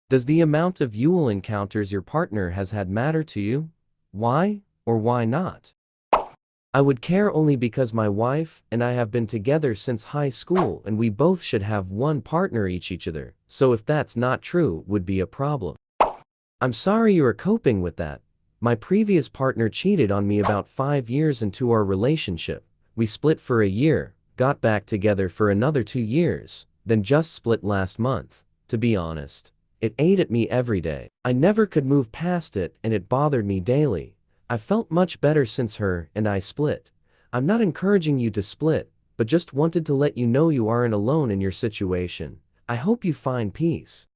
Does the amount of Yule encounters your partner has had matter to you? Why or why not? I would care only because my wife and I have been together since high school and we both should have one partner each other, so if that's not true, would be a problem. I'm sorry you are coping with that. My previous partner cheated on me about 5 years into our relationship. We split for a year, got back together for another 2 years, then just split last month. To be honest, it ate at me every day. I never could move past it and it bothered me daily. I felt much better since her and I split. I'm not encouraging you to split, but just wanted to let you know you aren't alone in your situation. I hope you find peace.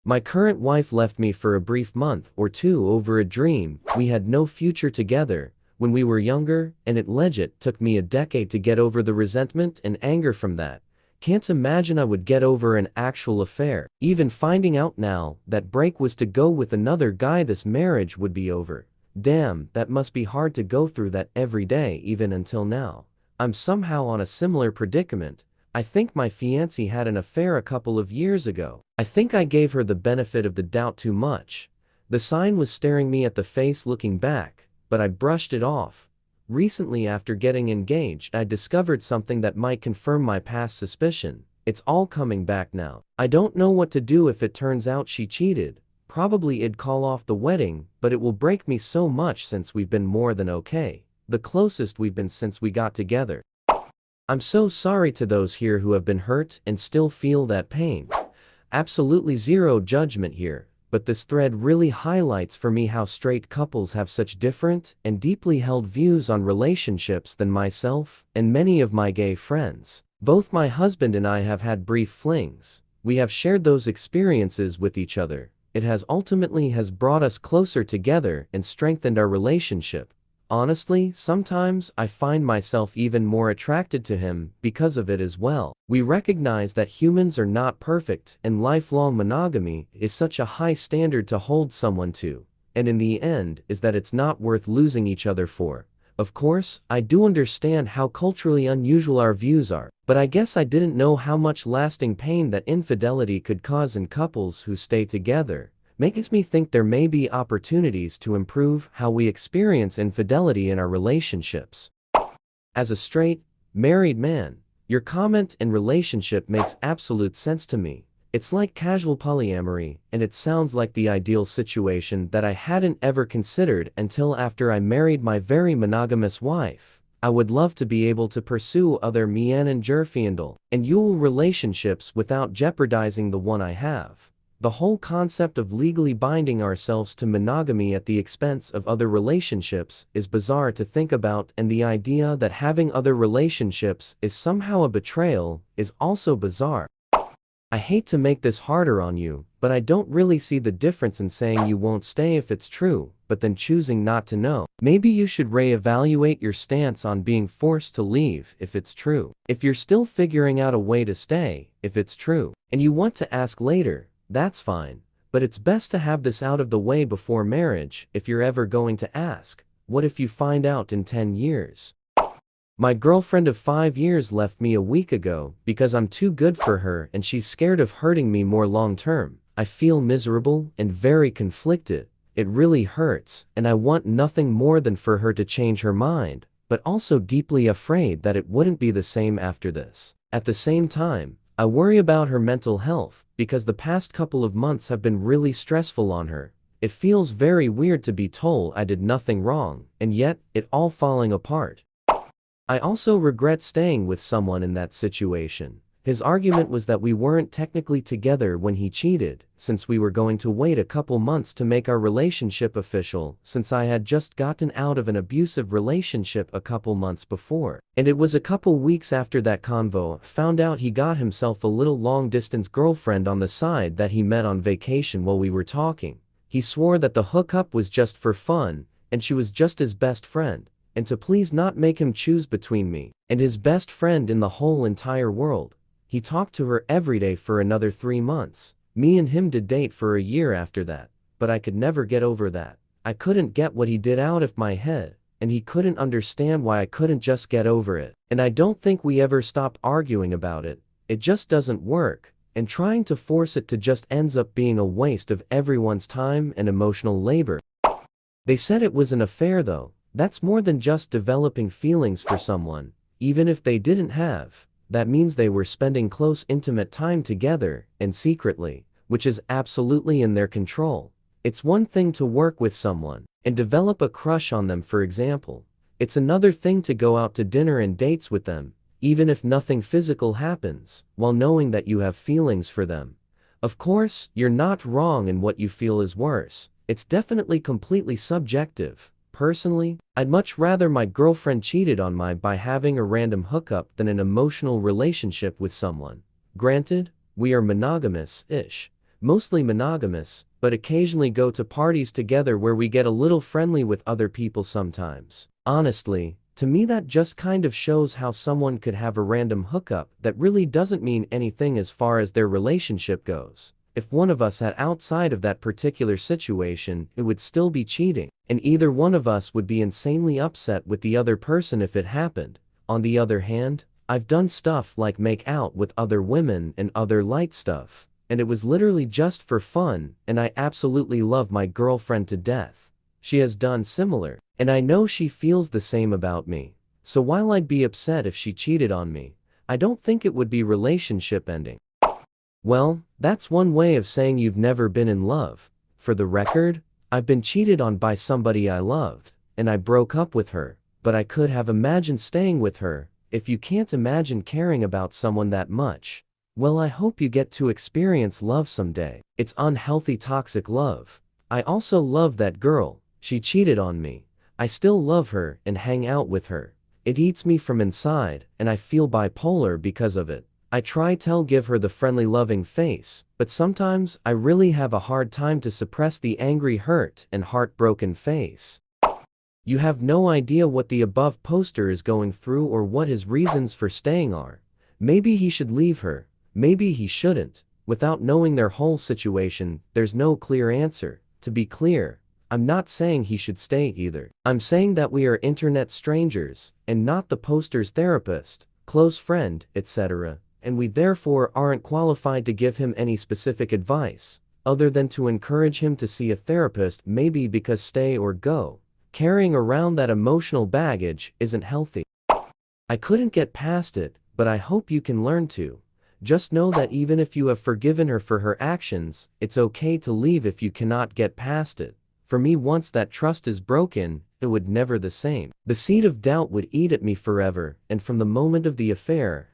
My current wife left me for a brief month or two over a dream. We had no future together when we were younger, and it legit took me a decade to get over the resentment and anger from that. Can't imagine I would get over an actual affair. Even finding out now that break was to go with another guy, this marriage would be over. Damn, that must be hard to go through that every day even until now. I'm somehow on a similar predicament. I think my fiancée had an affair a couple of years ago. I think I gave her the benefit of the doubt too much. The sign was staring me at the face looking back, but I brushed it off. Recently, after getting engaged, I discovered something that might confirm my past suspicion. It's all coming back now. I don't know what to do if it turns out she cheated. Probably I'd call off the wedding, but it will break me so much since we've been more than okay. The closest we've been since we got together. I'm so sorry to those here who have been hurt and still feel that pain. Absolutely zero judgment here, but this thread really highlights for me how straight couples have such different and deeply held views on relationships than myself and many of my gay friends. Both my husband and I have had brief flings. We have shared those experiences with each other. It has ultimately brought us closer together and strengthened our relationship. Honestly, sometimes I find myself even more attracted to him because of it as well. We recognize that humans are not perfect and lifelong monogamy is such a high standard to hold someone to, and in the end is that it's not worth losing each other for. Of course, I do understand how culturally unusual our views are, but I guess I didn't know how much lasting pain that infidelity could cause in couples who stay together. Makes me think there may be opportunities to improve how we experience infidelity in our relationships. As a straight, married man, your comment and relationship makes absolute sense to me. It's like casual polyamory, and it sounds like the ideal situation that I hadn't ever considered until after I married my very monogamous wife. I would love to be able to pursue other meaningful and Yule relationships without jeopardizing the one I have. The whole concept of legally binding ourselves to monogamy at the expense of other relationships is bizarre to think about, and the idea that having other relationships is somehow a betrayal is also bizarre. I hate to make this harder on you, but I don't really see the difference in saying you won't stay if it's true, but then choosing not to know. Maybe you should reevaluate your stance on being forced to leave if it's true. If you're still figuring out a way to stay, if it's true, and you want to ask later, that's fine, but it's best to have this out of the way before marriage if you're ever going to ask. What if you find out in 10 years? My girlfriend of 5 years left me a week ago because I'm too good for her and she's scared of hurting me more long term. I feel miserable and very conflicted. It really hurts, and I want nothing more than for her to change her mind, but also deeply afraid that it wouldn't be the same after this. At the same time, I worry about her mental health because the past couple of months have been really stressful on her. It feels very weird to be told I did nothing wrong, and yet, it all falling apart. I also regret staying with someone in that situation. His argument was that we weren't technically together when he cheated, since we were going to wait a couple months to make our relationship official, since I had just gotten out of an abusive relationship a couple months before. And it was a couple weeks after that convo I found out he got himself a little long-distance girlfriend on the side that he met on vacation while we were talking. He swore that the hookup was just for fun, and she was just his best friend, and to please not make him choose between me and his best friend in the whole entire world. He talked to her every day for another 3 months. Me and him did date for a year after that, but I could never get over that. I couldn't get what he did out of my head, and he couldn't understand why I couldn't just get over it. And I don't think we ever stopped arguing about it. It just doesn't work, and trying to force it to just ends up being a waste of everyone's time and emotional labor. They said it was an affair though. That's more than just developing feelings for someone, even if they didn't have. That means they were spending close intimate time together, and secretly, which is absolutely in their control. It's one thing to work with someone and develop a crush on them, for example. It's another thing to go out to dinner and dates with them, even if nothing physical happens, while knowing that you have feelings for them. Of course, you're not wrong in what you feel is worse. It's definitely completely subjective. Personally, I'd much rather my girlfriend cheated on me by having a random hookup than an emotional relationship with someone. Granted, we are monogamous-ish, mostly monogamous, but occasionally go to parties together where we get a little friendly with other people sometimes. Honestly, to me that just kind of shows how someone could have a random hookup that really doesn't mean anything as far as their relationship goes. If one of us had outside of that particular situation, it would still be cheating, and either one of us would be insanely upset with the other person if it happened. On the other hand, I've done stuff like make out with other women and other light stuff, and it was literally just for fun, and I absolutely love my girlfriend to death. She has done similar, and I know she feels the same about me. So while I'd be upset if she cheated on me, I don't think it would be relationship ending. Well, that's one way of saying you've never been in love. For the record, I've been cheated on by somebody I loved, and I broke up with her, but I could have imagined staying with her. If you can't imagine caring about someone that much, well, I hope you get to experience love someday. It's unhealthy toxic love. I also love that girl. She cheated on me. I still love her and hang out with her. It eats me from inside, and I feel bipolar because of it. I try to give her the friendly loving face, but sometimes I really have a hard time to suppress the angry hurt and heartbroken face. You have no idea what the above poster is going through or what his reasons for staying are. Maybe he should leave her, maybe he shouldn't. Without knowing their whole situation, there's no clear answer. To be clear, I'm not saying he should stay either. I'm saying that we are internet strangers, and not the poster's therapist, close friend, etc., and we therefore aren't qualified to give him any specific advice, other than to encourage him to see a therapist, maybe because stay or go. Carrying around that emotional baggage isn't healthy. I couldn't get past it, but I hope you can learn to. Just know that even if you have forgiven her for her actions, it's okay to leave if you cannot get past it. For me, once that trust is broken, it would never the same. The seed of doubt would eat at me forever, and from the moment of the affair,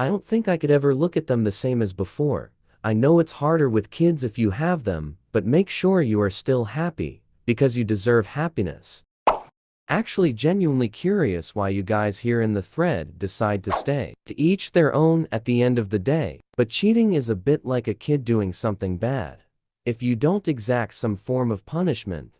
I don't think I could ever look at them the same as before. I know it's harder with kids if you have them, but make sure you are still happy, because you deserve happiness. Actually genuinely curious why you guys here in the thread decide to stay. To each their own at the end of the day, but cheating is a bit like a kid doing something bad. If you don't exact some form of punishment,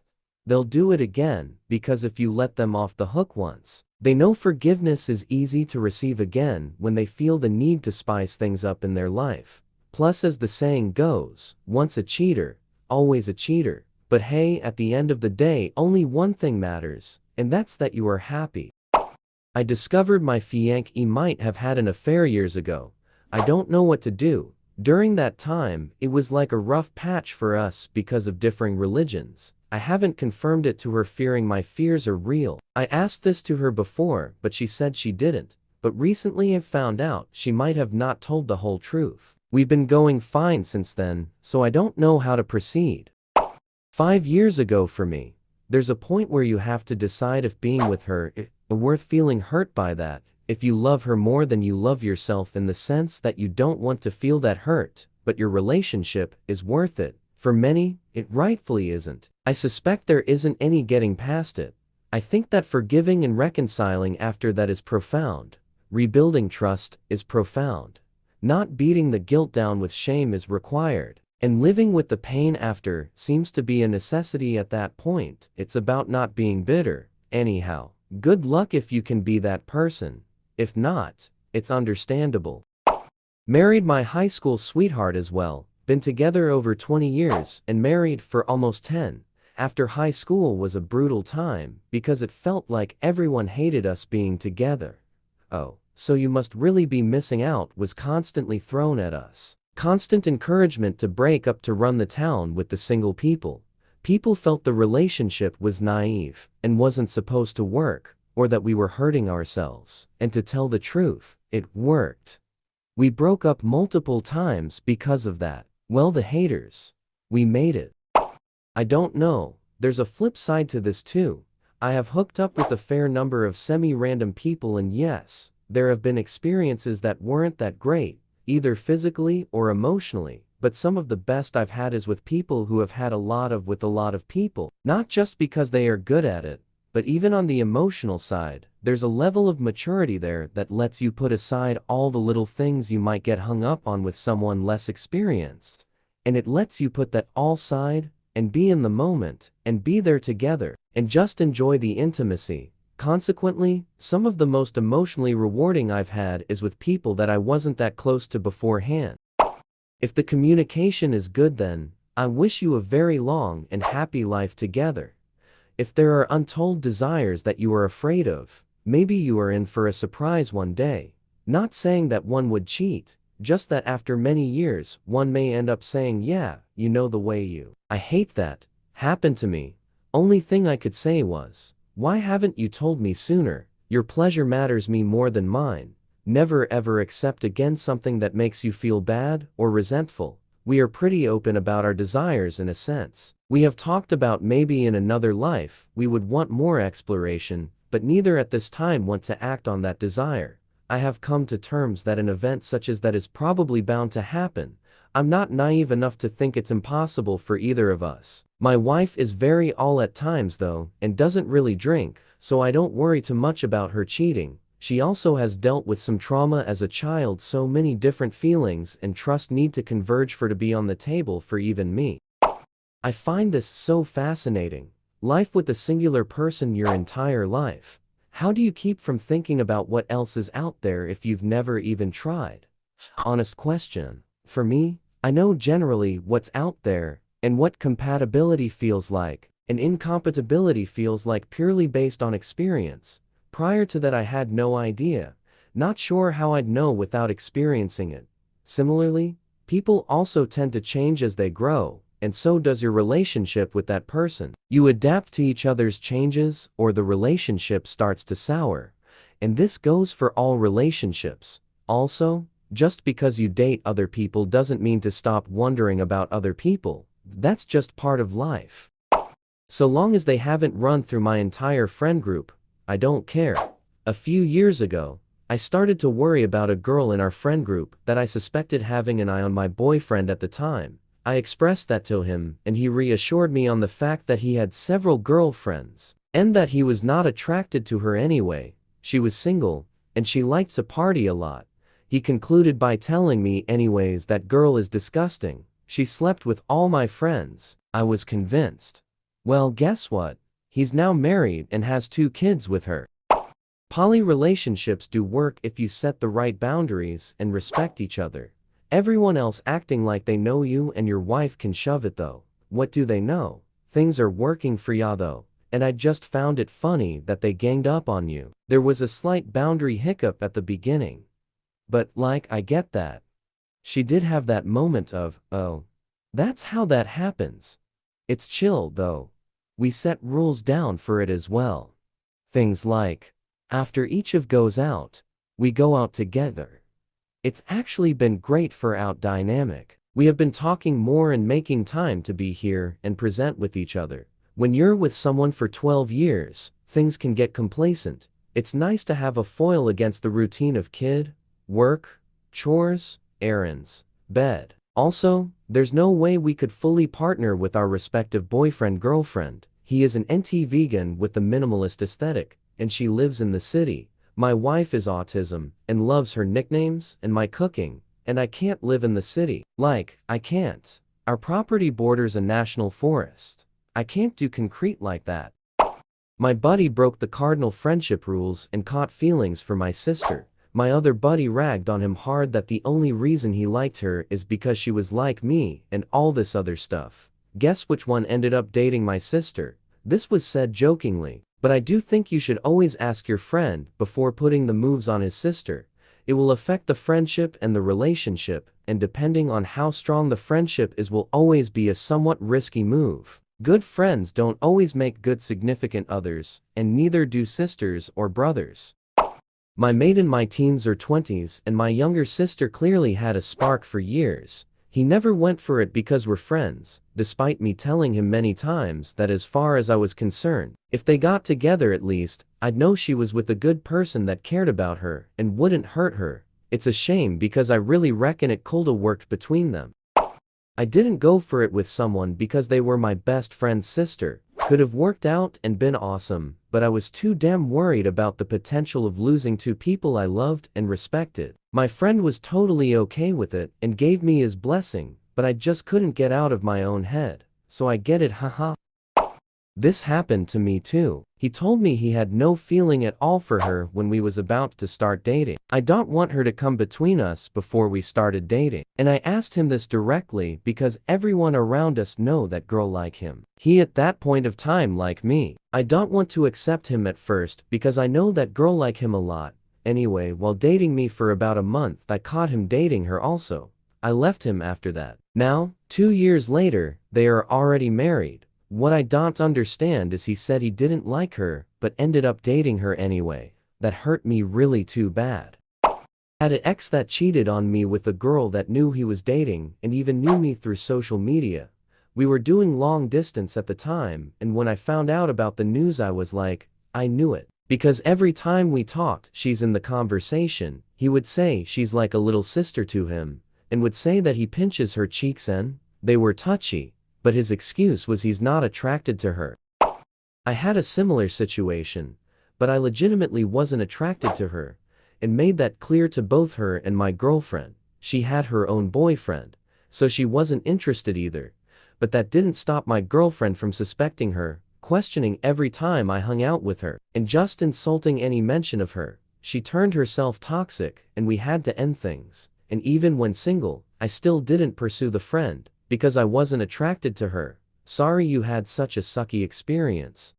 they'll do it again, because if you let them off the hook once, they know forgiveness is easy to receive again when they feel the need to spice things up in their life. Plus, as the saying goes, once a cheater, always a cheater. But hey, at the end of the day, only one thing matters, and that's that you are happy. I discovered my fiancé might have had an affair years ago. I don't know what to do. During that time, it was like a rough patch for us because of differing religions. I haven't confirmed it to her, fearing my fears are real. I asked this to her before, but she said she didn't. But recently I've found out she might have not told the whole truth. We've been going fine since then, so I don't know how to proceed. 5 years ago for me, there's a point where you have to decide if being with her is worth feeling hurt by that. If you love her more than you love yourself, in the sense that you don't want to feel that hurt, but your relationship is worth it. For many, it rightfully isn't. I suspect there isn't any getting past it. I think that forgiving and reconciling after that is profound. Rebuilding trust is profound. Not beating the guilt down with shame is required. And living with the pain after seems to be a necessity at that point. It's about not being bitter. Anyhow, good luck if you can be that person. If not, it's understandable. Married my high school sweetheart as well. Been together over 20 years and married for almost 10. After high school was a brutal time because it felt like everyone hated us being together. Oh, so you must really be missing out was constantly thrown at us. Constant encouragement to break up to run the town with the single people. People felt the relationship was naive and wasn't supposed to work, or that we were hurting ourselves. And to tell the truth, it worked. We broke up multiple times because of that. Well, the haters. We made it. I don't know, there's a flip side to this too. I have hooked up with a fair number of semi-random people, and yes, there have been experiences that weren't that great, either physically or emotionally, but some of the best I've had is with people who have had with a lot of people. Not just because they are good at it, but even on the emotional side, there's a level of maturity there that lets you put aside all the little things you might get hung up on with someone less experienced. And it lets you put that all aside, and be in the moment, and be there together, and just enjoy the intimacy. Consequently, some of the most emotionally rewarding I've had is with people that I wasn't that close to beforehand. If the communication is good, then I wish you a very long and happy life together. If there are untold desires that you are afraid of, maybe you are in for a surprise one day. Not saying that one would cheat, just that after many years, one may end up saying, yeah, you know the way you. I hate that. Happened to me. Only thing I could say was, why haven't you told me sooner? Your pleasure matters me more than mine. Never ever accept again something that makes you feel bad or resentful. We are pretty open about our desires in a sense. We have talked about maybe in another life we would want more exploration, but neither at this time want to act on that desire. I have come to terms that an event such as that is probably bound to happen. I'm not naive enough to think it's impossible for either of us. My wife is very ill at times though, and doesn't really drink, so I don't worry too much about her cheating. She also has dealt with some trauma as a child, so many different feelings and trust need to converge for to be on the table for even me. I find this so fascinating. Life with a singular person your entire life. How do you keep from thinking about what else is out there if you've never even tried? Honest question. For me, I know generally what's out there and what compatibility feels like, and incompatibility feels like purely based on experience. Prior to that I had no idea, not sure how I'd know without experiencing it. Similarly, people also tend to change as they grow, and so does your relationship with that person. You adapt to each other's changes, or the relationship starts to sour. And this goes for all relationships. Also, just because you date other people doesn't mean to stop wondering about other people. That's just part of life. So long as they haven't run through my entire friend group, I don't care. A few years ago, I started to worry about a girl in our friend group that I suspected having an eye on my boyfriend at the time. I expressed that to him, and he reassured me on the fact that he had several girlfriends, and that he was not attracted to her anyway. She was single, and she liked to party a lot. He concluded by telling me, anyways, that girl is disgusting. She slept with all my friends. I was convinced. Well, guess what? He's now married and has 2 kids with her. Poly relationships do work if you set the right boundaries and respect each other. Everyone else acting like they know you and your wife can shove it though. What do they know? Things are working for ya though, and I just found it funny that they ganged up on you. There was a slight boundary hiccup at the beginning. But, I get that. She did have that moment of, oh, that's how that happens. It's chill though. We set rules down for it as well. Things like, after each of goes out, we go out together. It's actually been great for our dynamic. We have been talking more and making time to be here and present with each other. When you're with someone for 12 years, things can get complacent. It's nice to have a foil against the routine of kid, work, chores, errands, bed. Also, there's no way we could fully partner with our respective boyfriend-girlfriend. He is an anti-vegan with the minimalist aesthetic, and she lives in the city. My wife is autism and loves her nicknames and my cooking, and I can't live in the city. I can't. Our property borders a national forest. I can't do concrete like that. My buddy broke the cardinal friendship rules and caught feelings for my sister. My other buddy ragged on him hard that the only reason he liked her is because she was like me and all this other stuff. Guess which one ended up dating my sister? This was said jokingly, but I do think you should always ask your friend before putting the moves on his sister. It will affect the friendship and the relationship, and depending on how strong the friendship is will always be a somewhat risky move. Good friends don't always make good significant others, and neither do sisters or brothers. My mate in my teens or 20s and my younger sister clearly had a spark for years. He never went for it because we're friends, despite me telling him many times that as far as I was concerned, if they got together at least, I'd know she was with a good person that cared about her and wouldn't hurt her. It's a shame because I really reckon it coulda worked between them. I didn't go for it with someone because they were my best friend's sister. Could have worked out and been awesome, but I was too damn worried about the potential of losing two people I loved and respected. My friend was totally okay with it and gave me his blessing, but I just couldn't get out of my own head. So I get it, haha. This happened to me too. He told me he had no feeling at all for her when we was about to start dating. I don't want her to come between us before we started dating. And I asked him this directly because everyone around us know that girl like him. He at that point of time like me. I don't want to accept him at first because I know that girl like him a lot. Anyway, while dating me for about a month, I caught him dating her also. I left him after that. Now, 2 years later, they are already married. What I don't understand is he said he didn't like her, but ended up dating her anyway. That hurt me really too bad. Had an ex that cheated on me with a girl that knew he was dating and even knew me through social media. We were doing long distance at the time, and when I found out about the news I was like, I knew it. Because every time we talked, she's in the conversation, he would say she's like a little sister to him, and would say that he pinches her cheeks and they were touchy. But his excuse was he's not attracted to her. I had a similar situation, but I legitimately wasn't attracted to her, and made that clear to both her and my girlfriend. She had her own boyfriend, so she wasn't interested either, but that didn't stop my girlfriend from suspecting her, questioning every time I hung out with her, and just insulting any mention of her. She turned herself toxic, and we had to end things, and even when single, I still didn't pursue the friend. Because I wasn't attracted to her. Sorry you had such a sucky experience.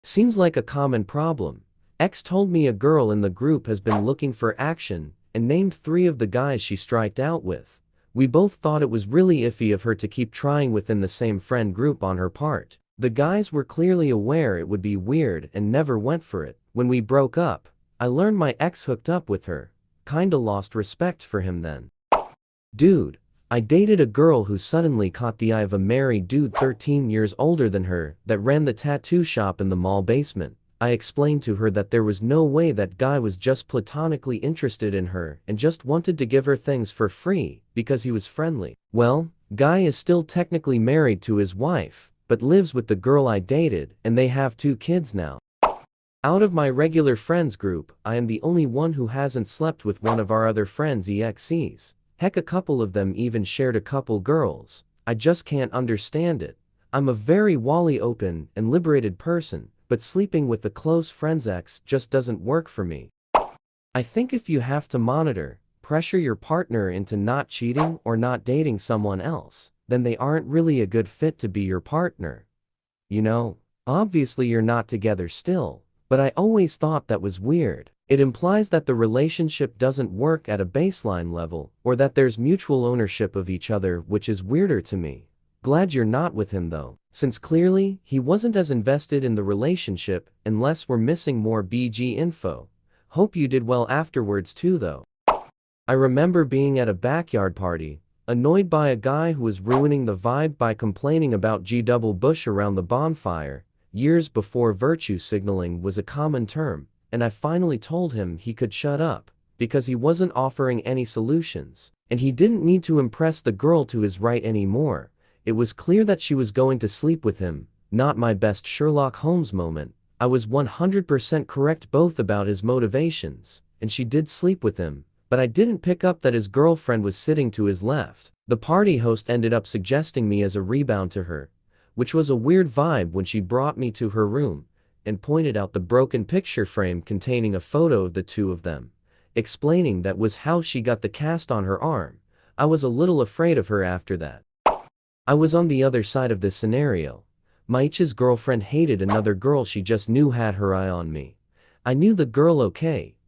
Seems like a common problem. Ex told me a girl in the group has been looking for action, and named 3 of the guys she striked out with. We both thought it was really iffy of her to keep trying within the same friend group on her part. The guys were clearly aware it would be weird and never went for it. When we broke up, I learned my ex hooked up with her. Kinda lost respect for him then. Dude. I dated a girl who suddenly caught the eye of a married dude 13 years older than her that ran the tattoo shop in the mall basement. I explained to her that there was no way that guy was just platonically interested in her and just wanted to give her things for free because he was friendly. Well, guy is still technically married to his wife, but lives with the girl I dated and they have 2 kids now. Out of my regular friends group, I am the only one who hasn't slept with one of our other friends' exes. Heck, a couple of them even shared a couple girls. I just can't understand it. I'm a very wally open and liberated person, but sleeping with a close friend's ex just doesn't work for me. I think if you have to monitor, pressure your partner into not cheating or not dating someone else, then they aren't really a good fit to be your partner. You know, obviously you're not together still, but I always thought that was weird. It implies that the relationship doesn't work at a baseline level, or that there's mutual ownership of each other, which is weirder to me. Glad you're not with him though, since clearly, he wasn't as invested in the relationship, unless we're missing more BG info. Hope you did well afterwards too though. I remember being at a backyard party, annoyed by a guy who was ruining the vibe by complaining about G-double bush around the bonfire, years before virtue signaling was a common term. And I finally told him he could shut up, because he wasn't offering any solutions, and he didn't need to impress the girl to his right anymore. It was clear that she was going to sleep with him. Not my best Sherlock Holmes moment. I was 100% correct both about his motivations, and she did sleep with him, but I didn't pick up that his girlfriend was sitting to his left. The party host ended up suggesting me as a rebound to her, which was a weird vibe when she brought me to her room and pointed out the broken picture frame containing a photo of the 2 of them, explaining that was how she got the cast on her arm. I was a little afraid of her after that. I was on the other side of this scenario. Maich's girlfriend hated another girl she just knew had her eye on me. I knew the girl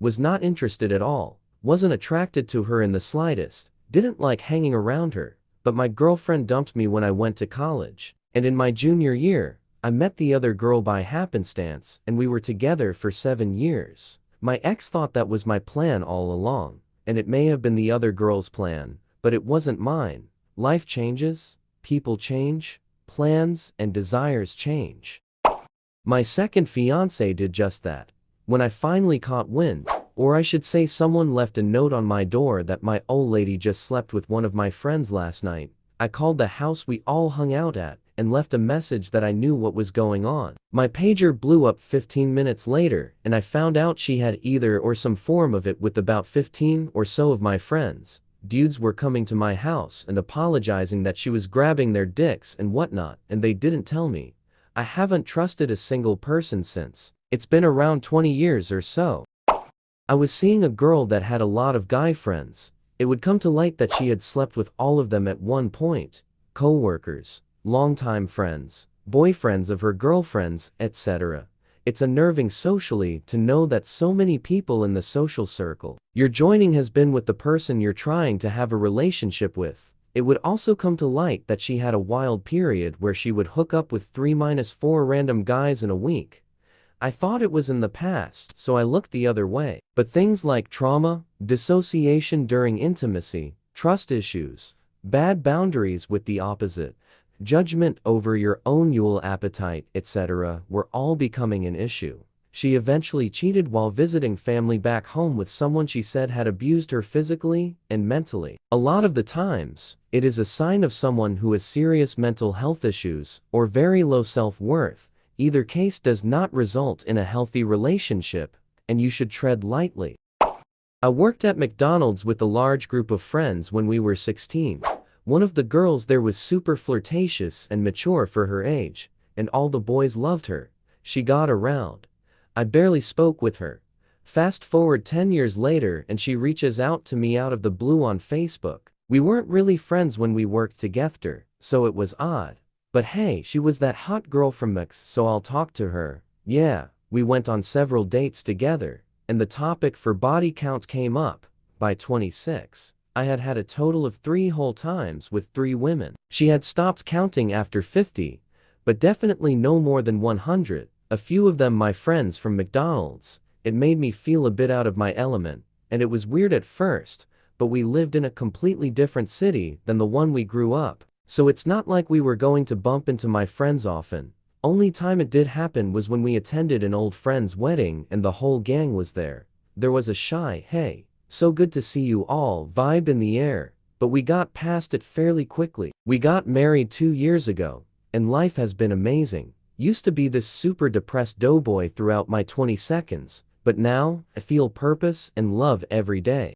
was not interested at all, Wasn't attracted to her in the slightest, didn't like hanging around her, but my girlfriend dumped me when I went to college. And in my junior year, I met the other girl by happenstance, and we were together for 7 years. My ex thought that was my plan all along, and it may have been the other girl's plan, but it wasn't mine. Life changes, people change, plans and desires change. My second fiancé did just that. When I finally caught wind, or I should say someone left a note on my door that my old lady just slept with one of my friends last night, I called the house we all hung out at and left a message that I knew what was going on. My pager blew up 15 minutes later, and I found out she had either or some form of it with about 15 or so of my friends. Dudes were coming to my house and apologizing that she was grabbing their dicks and whatnot, and they didn't tell me. I haven't trusted a single person since. It's been around 20 years or so. I was seeing a girl that had a lot of guy friends. It would come to light that she had slept with all of them at one point. Co-workers, longtime friends, boyfriends of her girlfriends, etc. It's unnerving socially to know that so many people in the social circle you're joining has been with the person you're trying to have a relationship with. It would also come to light that she had a wild period where she would hook up with 3-4 random guys in a week. I thought it was in the past, so I looked the other way. But things like trauma, dissociation during intimacy, trust issues, bad boundaries with the opposite, judgment over your own sexual appetite, etc. were all becoming an issue. She eventually cheated while visiting family back home with someone she said had abused her physically and mentally. A lot of the times, it is a sign of someone who has serious mental health issues or very low self-worth. Either case does not result in a healthy relationship, and you should tread lightly. I worked at McDonald's with a large group of friends when we were 16. One of the girls there was super flirtatious and mature for her age, and all the boys loved her. She got around. I barely spoke with her. Fast forward 10 years later and she reaches out to me out of the blue on Facebook. We weren't really friends when we worked together, so it was odd. But hey, she was that hot girl from Mix, so I'll talk to her. Yeah, we went on several dates together, and the topic for body count came up. By 26, I had had a total of 3 whole times with 3 women. She had stopped counting after 50, but definitely no more than 100, a few of them my friends from McDonald's. It made me feel a bit out of my element, and it was weird at first, but we lived in a completely different city than the one we grew up. So it's not like we were going to bump into my friends often. Only time it did happen was when we attended an old friend's wedding and the whole gang was there. There was a shy, "Hey, so good to see you all" vibe in the air, but we got past it fairly quickly. We got married 2 years ago, and life has been amazing. Used to be this super depressed doughboy throughout my 22nds, but now, I feel purpose and love every day.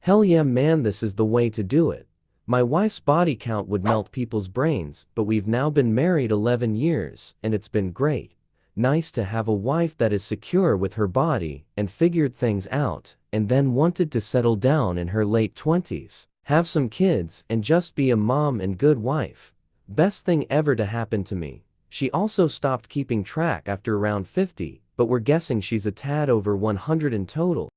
Hell yeah man, this is the way to do it. My wife's body count would melt people's brains, but we've now been married 11 years, and it's been great. Nice to have a wife that is secure with her body, and figured things out, and then wanted to settle down in her late 20s, have some kids, and just be a mom and good wife. Best thing ever to happen to me. She also stopped keeping track after around 50, but we're guessing she's a tad over 100 in total.